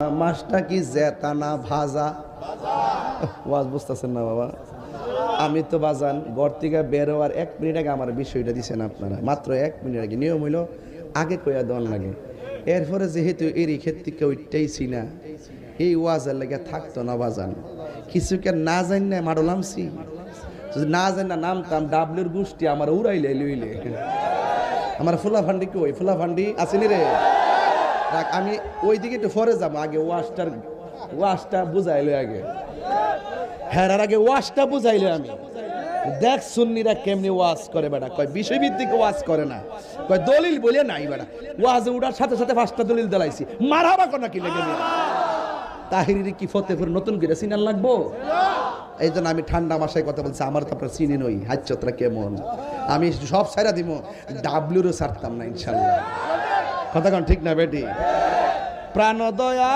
মাছটা কি জেতা না ভাজা? ওয়াজ বুঝতেছেন না বাবা? আমি তো বাজান ঘর থেকে বের হওয়ার 1 মিনিট আগে আমার বিষয়টা দিচ্ছেন আপনারা, মাত্র 1 মিনিট আগে। নিয়ম হইল আগে কইয়া দেওয়ার লাগে। এরপরে যেহেতু এরই ক্ষেত্রে ওইটাইছি না, এই ওয়াজের লেগে থাকতো না বাজান। কিছুকে না জানি না মারো নামছি, যদি না জানি না নামতাম ডাবলুর গোষ্ঠী আমার উড়াইলে লইলে। আমার ফুলা ফান্ডি কই? ফুলা ফান্ডি আসেনি রে? আমি ওই দিকে একটু পরে যাবো, আগে ওয়াশটা বুঝাইলে আগে, হ্যাঁ আগে ওয়াশটা বুঝাইলে আমি দেখ সুন্নিরা কেমনি ওয়াজ করে বেটা। কয় বিষয়ভিত্তিক ওয়াজ করে না, কয় দলিল বলে নাই বেটা। ওয়াজে উঠার সাথে সাথে 5টা দলিল দিলাইছি, মারহাবা কোন কি লেগে নিয়ে তাহিরি কি ফতেপুর নতুন করে সিনার লাগবো? এই জন্য আমি ঠান্ডা মাসায় কথা বলছি। আমার তো আপনার চিনি নই, হাচ্চতরা কেমন আমি সব ছাইরা দিব, ডাবলুরও ছাড়তাম না ইনশাল্লাহ। কথা কন ঠিক না বেটি? প্রাণ দয়া